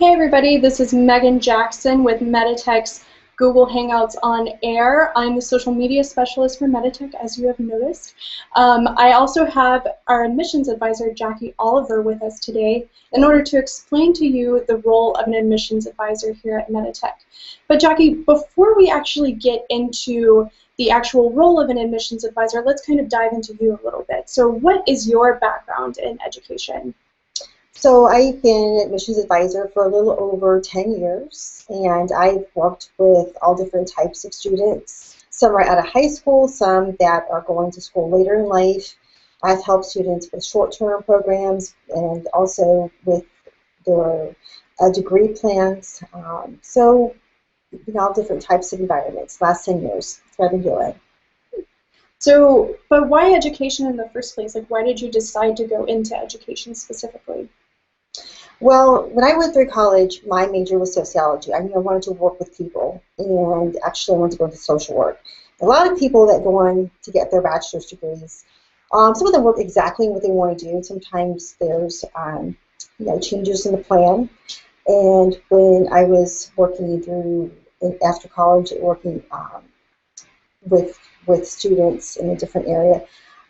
Hey everybody, this is Megan Jackson with Meditec's Google Hangouts on Air. I'm the social media specialist for Meditec, as you have noticed. I also have our admissions advisor, Jackie Oliver, with us today in order to explain to you the role of an admissions advisor here at Meditec. But Jackie, before we actually get into the actual role of an admissions advisor, let's kind of dive into you a little bit. So what is your background in education? So I've been an admissions advisor for a little over 10 years, and I've worked with all different types of students. Some are out of high school, some that are going to school later in life. I've helped students with short-term programs and also with their degree plans. All different types of environments. Last 10 years, that's what I've been doing. So, but why education in the first place? Like, why did you decide to go into education specifically? Well, when I went through college, my major was sociology. I knew I wanted to work with people, and actually I wanted to go into social work. A lot of people that go on to get their bachelor's degrees, some of them work exactly what they want to do. Sometimes there's changes in the plan. And when I was working after college, working with students in a different area,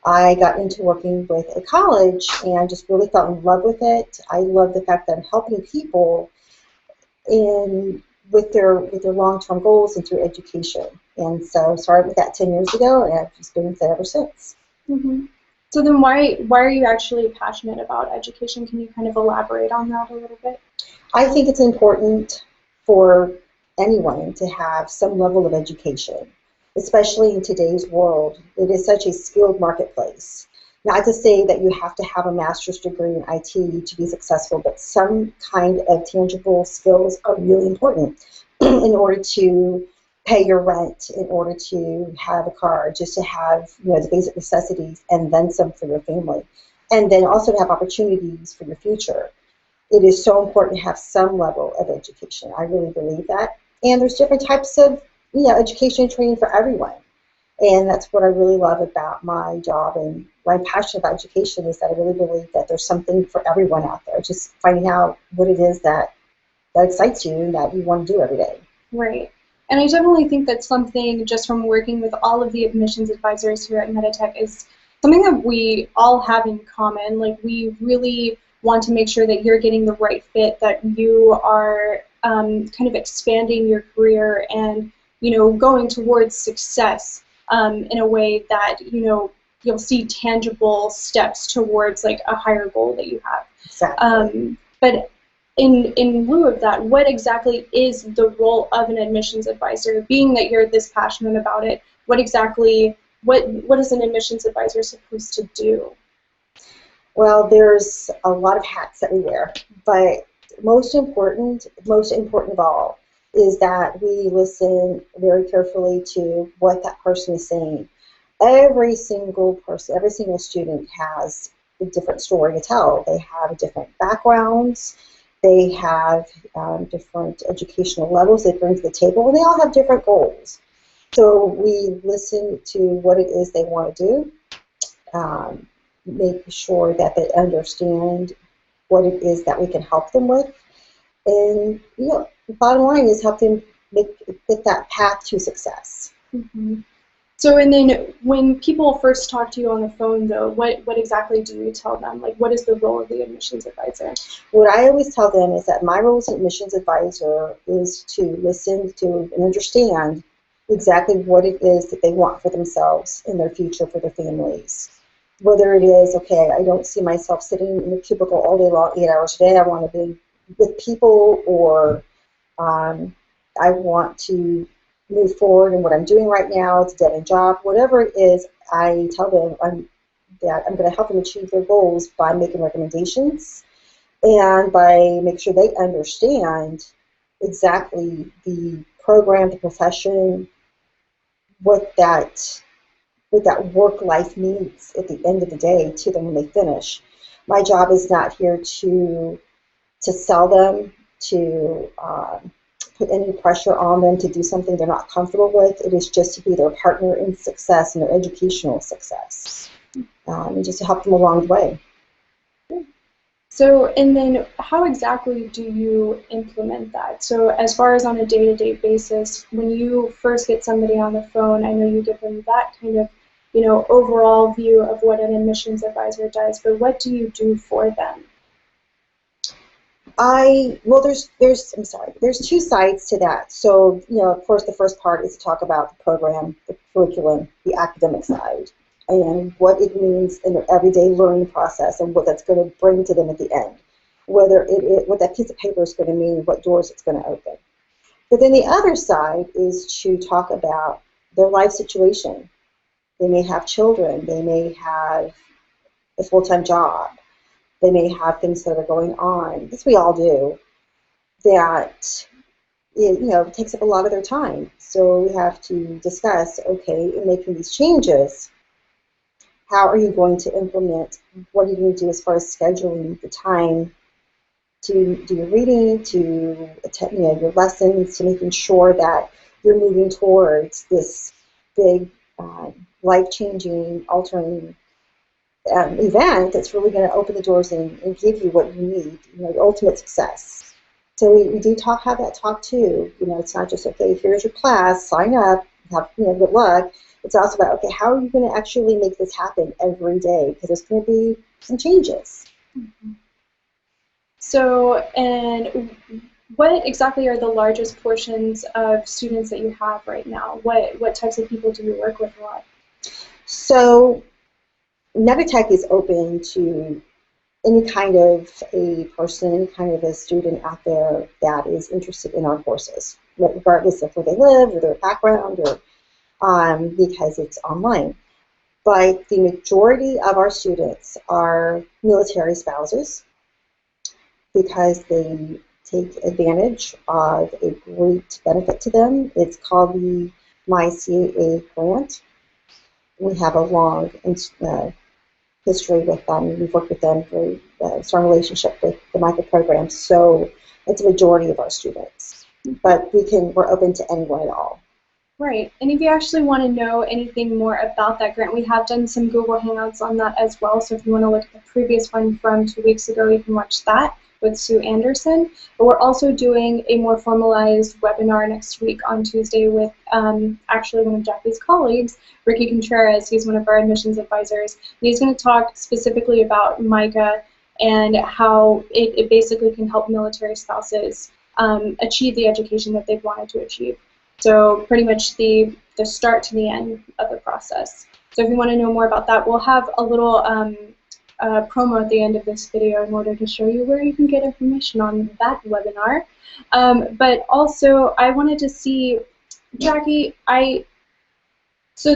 I got into working with a college and just really fell in love with it. I love the fact that I'm helping people with their long-term goals and through education. And so I started with that 10 years ago, and I've just been with it ever since. Mm-hmm. So then why are you actually passionate about education? Can you kind of elaborate on that a little bit? I think it's important for anyone to have some level of education, especially in today's world. It is such a skilled marketplace. Not to say that you have to have a master's degree in IT to be successful, but some kind of tangible skills are really important in order to pay your rent, in order to have a car, just to have the basic necessities and then some for your family. And then also to have opportunities for your future. It is so important to have some level of education. I really believe that. And there's different types of education and training for everyone. And that's what I really love about my job, and my passion about education is that I really believe that there's something for everyone out there, just finding out what it is that excites you and that you want to do every day. Right. And I definitely think that something, just from working with all of the admissions advisors here at Meditec, is something that we all have in common. Like, we really want to make sure that you're getting the right fit, that you are kind of expanding your career and going towards success in a way that you'll see tangible steps towards like a higher goal that you have. Exactly. But in lieu of that, what exactly is the role of an admissions advisor? Being that you're this passionate about it, what is an admissions advisor supposed to do? Well, there's a lot of hats that we wear, but most important of all is that we listen very carefully to what that person is saying. Every single person, every single student has a different story to tell. They have different backgrounds. They have different educational levels they bring to the table, and they all have different goals. So we listen to what it is they want to do, make sure that they understand what it is that we can help them with. And the bottom line is help them get that path to success. Mm-hmm. So, and then when people first talk to you on the phone, though, what exactly do you tell them? Like, what is the role of the admissions advisor? What I always tell them is that my role as an admissions advisor is to listen to and understand exactly what it is that they want for themselves in their future, for their families. Whether it is, okay, I don't see myself sitting in a cubicle all day long, 8 hours a day, I want to be with people, or I want to move forward in what I'm doing right now, it's a dead-end job, whatever it is, I tell them that I'm going to help them achieve their goals by making recommendations and by making sure they understand exactly the program, the profession, what that work life means at the end of the day to them when they finish. My job is not here to sell them, to put any pressure on them to do something they're not comfortable with. It is just to be their partner in success and their educational success, and just to help them along the way. So, and then how exactly do you implement that? So, as far as on a day-to-day basis, when you first get somebody on the phone, I know you give them that kind of, overall view of what an admissions advisor does, but what do you do for them? Well, there's two sides to that. So, of course, the first part is to talk about the program, the curriculum, the academic side, and what it means in their everyday learning process and what that's going to bring to them at the end. What that piece of paper is going to mean, what doors it's going to open. But then the other side is to talk about their life situation. They may have children. They may have a full-time job. They may have things that are going on, as we all do, that takes up a lot of their time. So we have to discuss, okay, in making these changes, how are you going to implement, what are you going to do as far as scheduling the time to do your reading, to attend your lessons, to making sure that you're moving towards this big, life-changing, altering event that's really going to open the doors and give you what you need, the ultimate success. So we do have that talk too. It's not just, okay, here's your class, sign up, have good luck. It's also about, okay, how are you going to actually make this happen every day? Because there's going to be some changes. Mm-hmm. So, and what exactly are the largest portions of students that you have right now? What types of people do you work with a lot? So, Meditec is open to any kind of a person, any kind of a student out there that is interested in our courses, regardless of where they live or their background, or because it's online. But the majority of our students are military spouses because they take advantage of a great benefit to them. It's called the MyCAA grant. We have a long history with them. We've worked with them for a strong relationship with the micro program. So it's a majority of our students. But we're open to anyone at all. Right. And if you actually want to know anything more about that grant, we have done some Google Hangouts on that as well. So if you want to look at the previous one from 2 weeks ago, you can watch that with Sue Anderson. But we're also doing a more formalized webinar next week on Tuesday with actually one of Jackie's colleagues, Ricky Contreras. He's one of our admissions advisors. And he's going to talk specifically about MICA and how it basically can help military spouses achieve the education that they've wanted to achieve. So pretty much the start to the end of the process. So if you want to know more about that, we'll have a little promo at the end of this video in order to show you where you can get information on that webinar. But also, I wanted to see, Jackie, so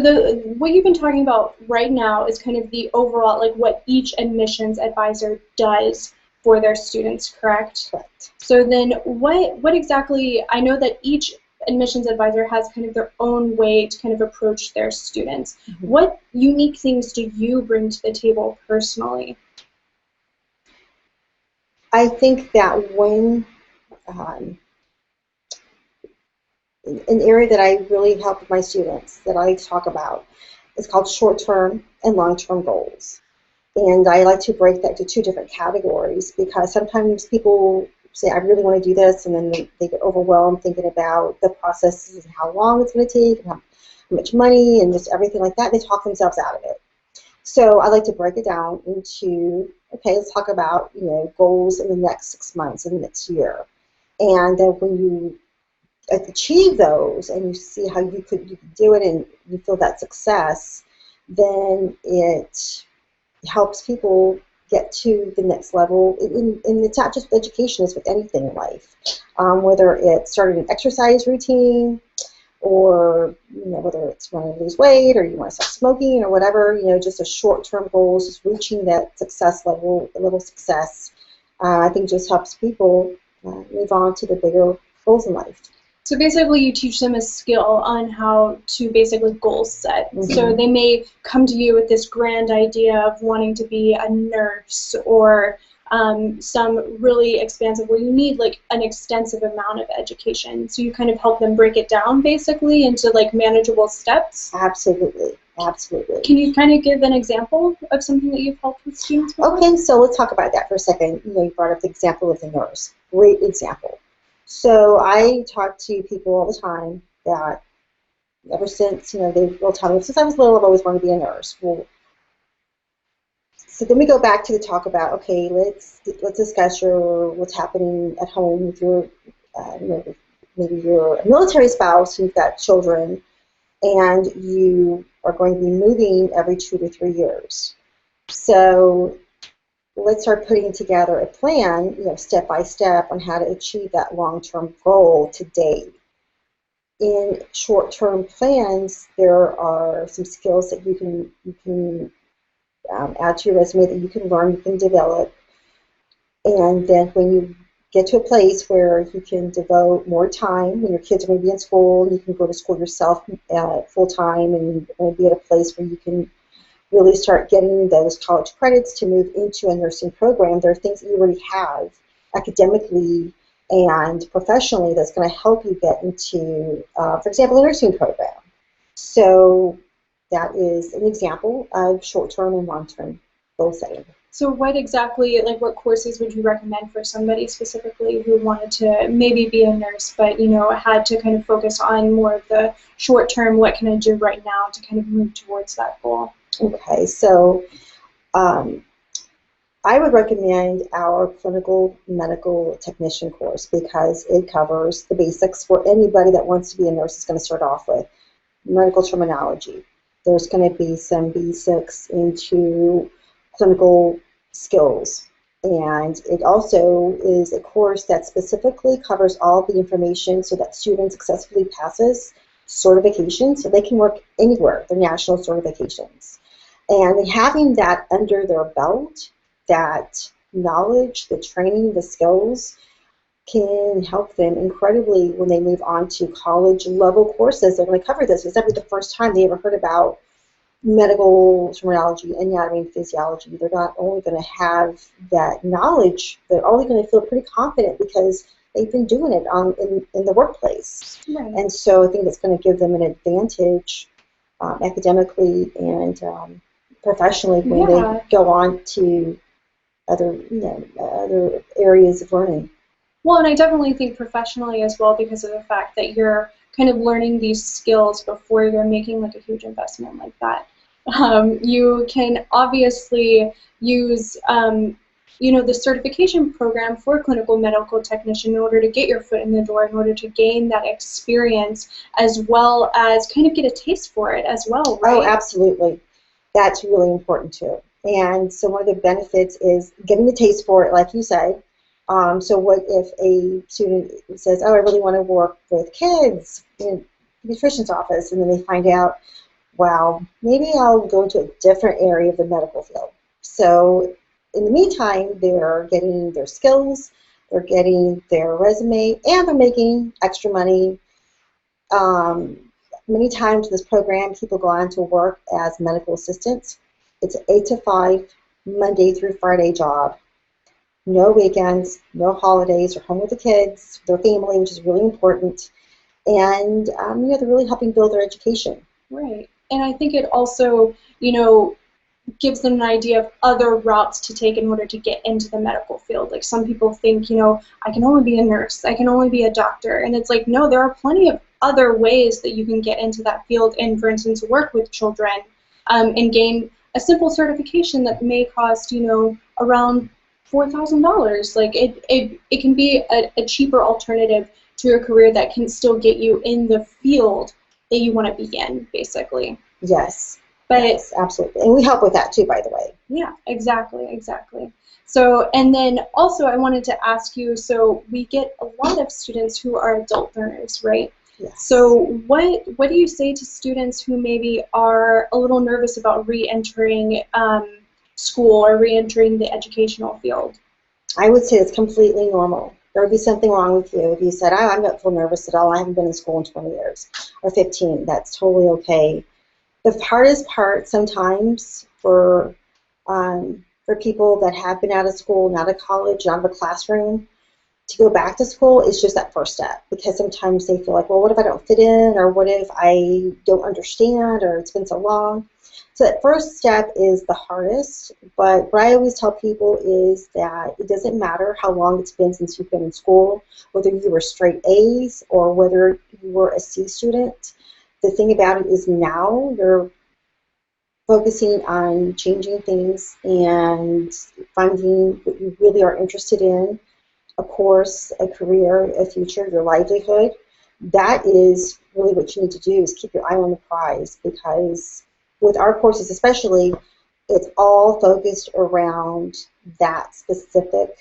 what you've been talking about right now is kind of the overall, like what each admissions advisor does for their students, correct? Correct. So then what exactly, I know that each admissions advisor has kind of their own way to kind of approach their students. Mm-hmm. What unique things do you bring to the table personally? I think that when an area that I really help with my students that I talk about is called short-term and long-term goals. And I like to break that into two different categories because sometimes people say, I really want to do this, and then they get overwhelmed thinking about the processes and how long it's going to take and how much money and just everything like that. They talk themselves out of it. So I like to break it down into, okay, let's talk about goals in the next 6 months, in the next year. And then when you achieve those and you see how you could do it and you feel that success, then it helps people get to the next level. And it's not just with education, it's with anything in life. Whether it's starting an exercise routine, or whether it's wanting to lose weight, or you want to stop smoking, or whatever, just a short-term goal, just reaching that success level, a little success, I think just helps people move on to the bigger goals in life. So basically you teach them a skill on how to basically goal set. Mm-hmm. So they may come to you with this grand idea of wanting to be a nurse or some really expansive where you need like an extensive amount of education. So you kind of help them break it down basically into like manageable steps. Absolutely. Absolutely. Can you kind of give an example of something that you've helped with students with? Okay, so let's talk about that for a second. You brought up the example of the nurse. Great example. So I talk to people all the time that ever since, they'll tell me, since I was little, I've always wanted to be a nurse. Well, so then we go back to the talk about, okay, let's discuss what's happening at home with your, maybe you're a military spouse, you've got children, and you are going to be moving every 2 to 3 years. So let's start putting together a plan, step by step on how to achieve that long-term goal today. In short-term plans, there are some skills that you can add to your resume that you can learn, you can develop, and then when you get to a place where you can devote more time, when your kids are going to be in school, you can go to school yourself full-time, and you're going to be at a place where you can really start getting those college credits to move into a nursing program. There are things that you already have academically and professionally that's going to help you get into, for example, a nursing program. So that is an example of short-term and long-term goal setting. So what exactly, like what courses would you recommend for somebody specifically who wanted to maybe be a nurse but, had to kind of focus on more of the short-term, what can I do right now to kind of move towards that goal? Okay, so I would recommend our clinical medical technician course because it covers the basics for anybody that wants to be a nurse is going to start off with. Medical terminology. There's going to be some basics into clinical skills. And it also is a course that specifically covers all the information so that students successfully passes certification so they can work anywhere, the national certifications. And having that under their belt, that knowledge, the training, the skills, can help them incredibly when they move on to college level courses. They're going to cover this because that'll be the first time they ever heard about medical terminology, anatomy, and physiology. They're not only going to have that knowledge, they're only going to feel pretty confident because they've been doing it in the workplace. Right. And so I think it's going to give them an advantage academically and professionally when they go on to other areas of learning. Well, and I definitely think professionally as well because of the fact that you're kind of learning these skills before you're making like a huge investment like that. You can obviously use, the certification program for clinical medical technician in order to get your foot in the door, in order to gain that experience, as well as kind of get a taste for it as well, right? Oh, absolutely. That's really important too. And so one of the benefits is getting the taste for it, like you said. So what if a student says, oh, I really want to work with kids in the nutrition's office, and then they find out, wow, maybe I'll go into a different area of the medical field. So in the meantime, they're getting their skills, they're getting their resume, and they're making extra money. Many times in this program, people go on to work as medical assistants. It's an 8 to 5, Monday through Friday job. No weekends, no holidays, or home with the kids, their family, which is really important. And they're really helping build their education. Right. And I think it also, gives them an idea of other routes to take in order to get into the medical field. Like some people think, I can only be a nurse, I can only be a doctor. And it's like, no, there are plenty of other ways that you can get into that field and, for instance, work with children and gain a simple certification that may cost, around $4,000. Like it can be a cheaper alternative to a career that can still get you in the field that you want to be in, basically. Yes. Yes, absolutely. And we help with that too, by the way. Yeah, exactly. So, and then also I wanted to ask you, so we get a lot of students who are adult learners, right? Yes. So what do you say to students who maybe are a little nervous about re-entering school or re-entering the educational field? I would say it's completely normal. There would be something wrong with you if you said, oh, I'm not feel nervous at all, I haven't been in school in 20 years or 15. That's totally okay. The hardest part sometimes for people that have been out of school, and out of college, out of a classroom, to go back to school is just that first step, because sometimes they feel like, well, what if I don't fit in, or what if I don't understand, or it's been so long. So that first step is the hardest, but what I always tell people is that it doesn't matter how long it's been since you've been in school, whether you were straight A's or whether you were a C student. The thing about it is now you're focusing on changing things and finding what you really are interested in, a course, a career, a future, your livelihood. That is really what you need to do, is keep your eye on the prize, because with our courses especially, it's all focused around that specific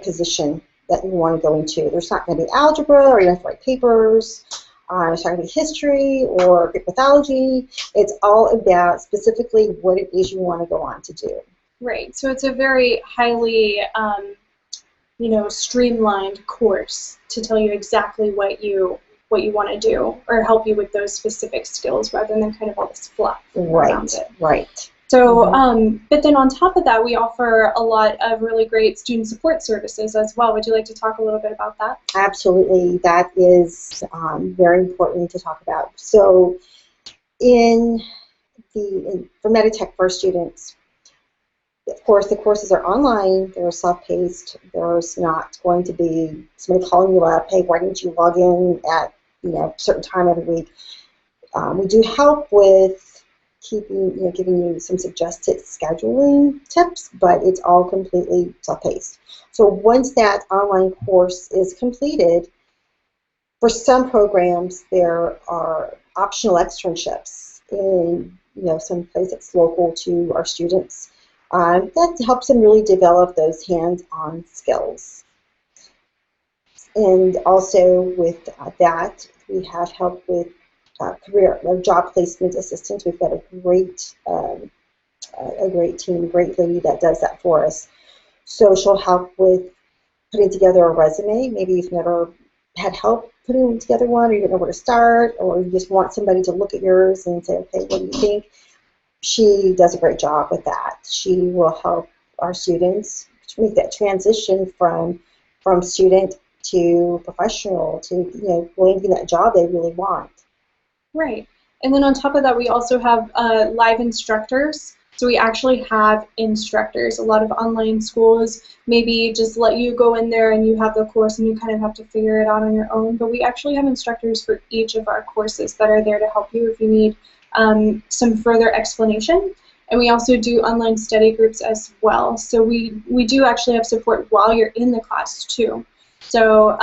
position that you want to go into. There's not going to be algebra, or you have to write papers. It's not going to be history or Greek mythology. It's all about specifically what it is you want to go on to do. Right. So it's a very highly, streamlined course to tell you exactly what you want to do, or help you with those specific skills, rather than kind of all this fluff around it. Right. So, but then on top of that, we offer a lot of really great student support services as well. Would you like to talk a little bit about that? Absolutely. That is very important to talk about. So for Meditec for students, of course, the courses are online. They're self-paced. There's not going to be somebody calling you up, hey, why didn't you log in at a certain time every week. We do help with giving you some suggested scheduling tips, but it's all completely self-paced. So once that online course is completed, for some programs there are optional externships in some place that's local to our students. That helps them really develop those hands-on skills. And also with that, we have help with career or job placement assistance. We've got a great team, a great lady that does that for us. So she'll help with putting together a resume. Maybe you've never had help putting together one, or you don't know where to start, or you just want somebody to look at yours and say, okay, what do you think? She does a great job with that. She will help our students to make that transition from student to professional to landing that job they really want. Right. And then on top of that, we also have live instructors. So we actually have instructors. A lot of online schools maybe just let you go in there and you have the course and you kind of have to figure it out on your own. But we actually have instructors for each of our courses that are there to help you if you need some further explanation. And we also do online study groups as well. So we do actually have support while you're in the class too. So,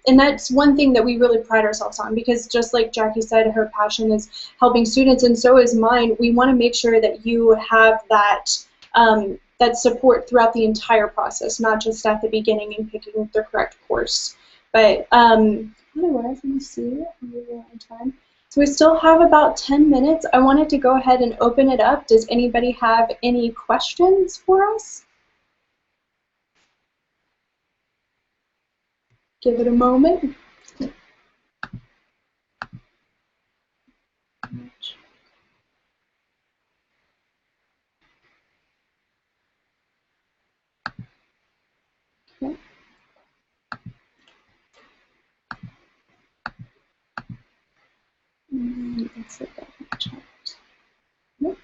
and that's one thing that we really pride ourselves on, because just like Jackie said, her passion is helping students, and so is mine. We want to make sure that you have that that support throughout the entire process, not just at the beginning and picking the correct course. But otherwise, let me see. We're on time. So we still have about 10 minutes. I wanted to go ahead and open it up. Does anybody have any questions for us? Give it a moment. Okay. Let's look at the chat. Nope.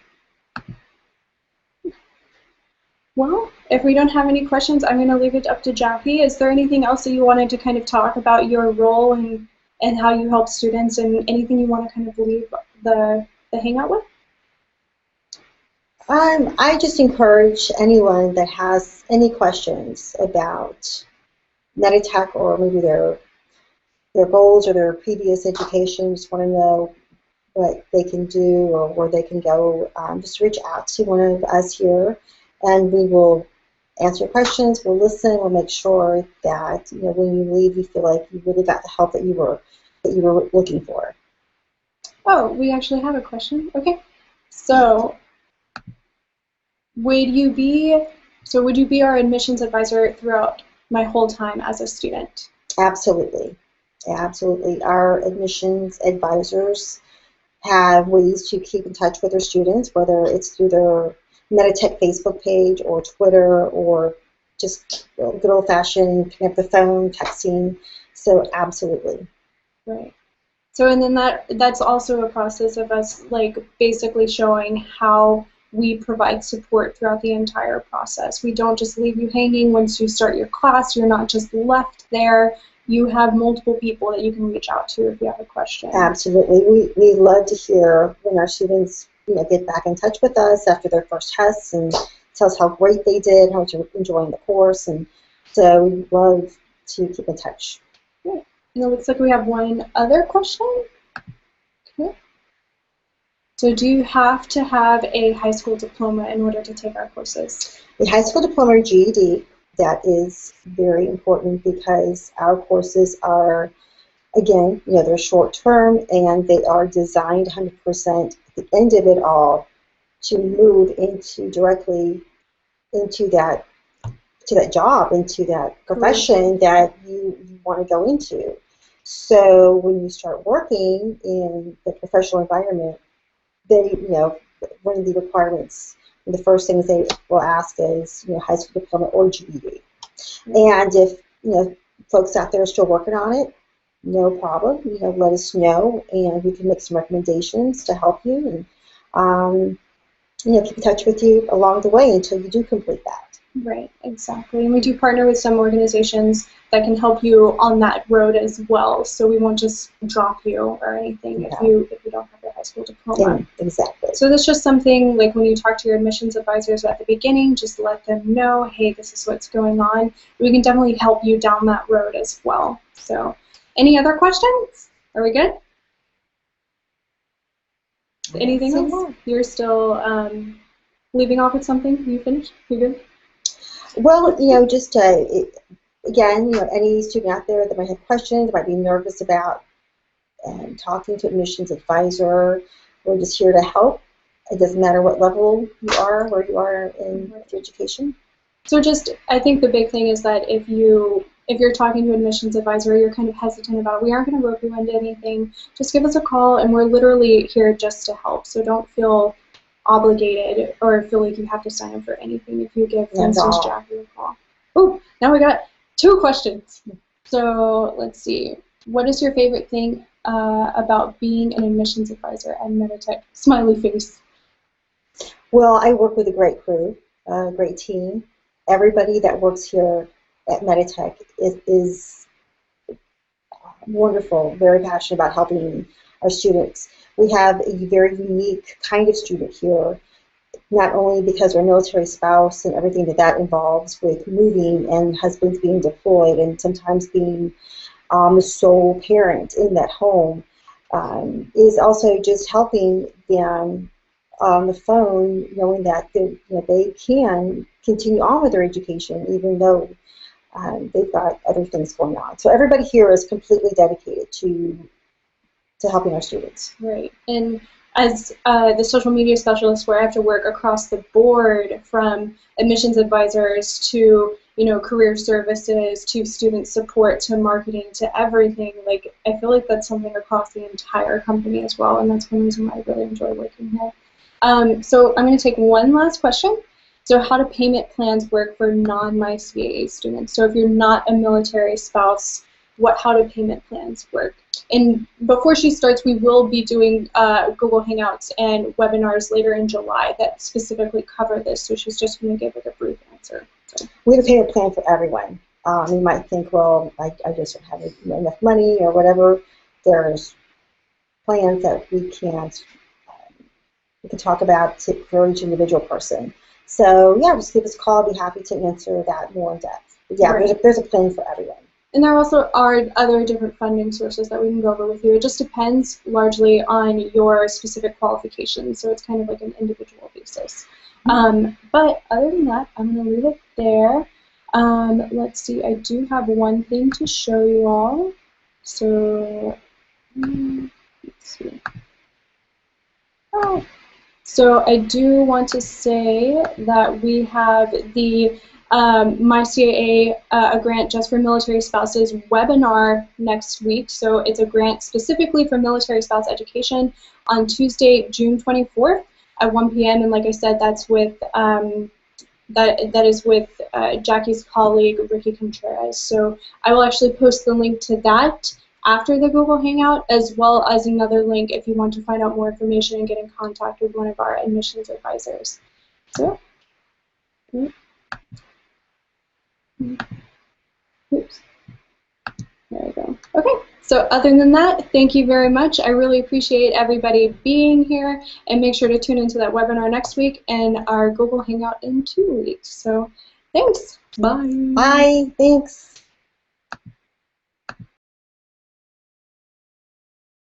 Well, if we don't have any questions, I'm going to leave it up to Jackie. Is there anything else that you wanted to kind of talk about your role and how you help students, and anything you want to kind of leave the hangout with? I just encourage anyone that has any questions about Meditec, or maybe their goals or their previous education, just want to know what they can do or where they can go, just reach out to one of us here, and we will answer your questions. We'll listen. We'll make sure that when you leave, you feel like you really got the help that you were looking for. Oh, we actually have a question. Okay, so would you be our admissions advisor throughout my whole time as a student? Absolutely, absolutely. Our admissions advisors have ways to keep in touch with their students, whether it's through their Meditec Facebook page or Twitter or just good old-fashioned picking up the phone, texting. So absolutely. Right. So and then that's also a process of us like basically showing how we provide support throughout the entire process. We don't just leave you hanging once you start your class. You're not just left there. You have multiple people that you can reach out to if you have a question. Absolutely. We love to hear when our students get back in touch with us after their first tests and tell us how great they did, how they're enjoying the course, and so we love to keep in touch. Great. And it looks like we have one other question. Okay. So do you have to have a high school diploma in order to take our courses? The high school diploma or GED, that is very important because our courses are, again, they're short term and they are designed 100% at the end of it all to move directly into that job, into that profession that you want to go into. So when you start working in the professional environment, one of the requirements, the first things they will ask is, high school diploma or GED. And if, folks out there are still working on it, no problem. Let us know, and we can make some recommendations to help you, and keep in touch with you along the way until you do complete that. Right, exactly. And we do partner with some organizations that can help you on that road as well. So we won't just drop you or anything if you don't have your high school diploma. Yeah, exactly. So that's just something like when you talk to your admissions advisors at the beginning, just let them know, hey, this is what's going on. We can definitely help you down that road as well. So any other questions? Are we good? Anything else? You're still leaving off with something? You finished? You good? Well, just again, any student out there that might have questions, might be nervous about talking to admissions advisor, we're just here to help. It doesn't matter what level you are, where you are in your education. So I think the big thing is that if you're talking to an admissions advisor, you're kind of hesitant about it, we aren't going to rope you into anything. Just give us a call, and we're literally here just to help. So don't feel obligated or feel like you have to sign up for anything if you give, for instance, Jackie a call. Oh, now we got 2 questions. So let's see. What is your favorite thing about being an admissions advisor at Meditec? Smiley face. Well, I work with a great crew, a great team. Everybody that works here at Meditec is wonderful, very passionate about helping our students. We have a very unique kind of student here, not only because we're a military spouse and everything that involves with moving and husbands being deployed and sometimes being the sole parent in that home, is also just helping them on the phone, knowing that they can continue on with their education even though they've got other things going on. So everybody here is completely dedicated to helping our students. Right. And as the social media specialist, where I have to work across the board from admissions advisors to career services to student support to marketing to everything, like I feel like that's something across the entire company as well, and that's one reason why I really enjoy working here. So I'm going to take one last question. So how do payment plans work for non-MyCAA students? So if you're not a military spouse, how do payment plans work? And before she starts, we will be doing Google Hangouts and webinars later in July that specifically cover this, so she's just going to give it a brief answer. So. We have a payment plan for everyone. You might think, well, I just don't have enough money or whatever. There's plans that we can talk about for each individual person. So yeah, just give us a call. I'll be happy to answer that more in depth. But yeah, right. there's a plan for everyone. And there also are other different funding sources that we can go over with you. It just depends largely on your specific qualifications, so it's kind of like an individual basis. But other than that, I'm going to leave it there. Let's see, I do have one thing to show you all. So, let's see. Oh. So I do want to say that we have the MyCAA, a grant just for military spouses webinar next week. So it's a grant specifically for military spouse education on Tuesday, June 24th at 1 p.m. And like I said, that's with that is with Jackie's colleague, Ricky Contreras. So I will actually post the link to that after the Google Hangout, as well as another link if you want to find out more information and get in contact with one of our admissions advisors. So, oops. There we go. Okay, so other than that, thank you very much. I really appreciate everybody being here, and make sure to tune into that webinar next week and our Google Hangout in 2 weeks. So thanks. Bye. Bye. Thanks.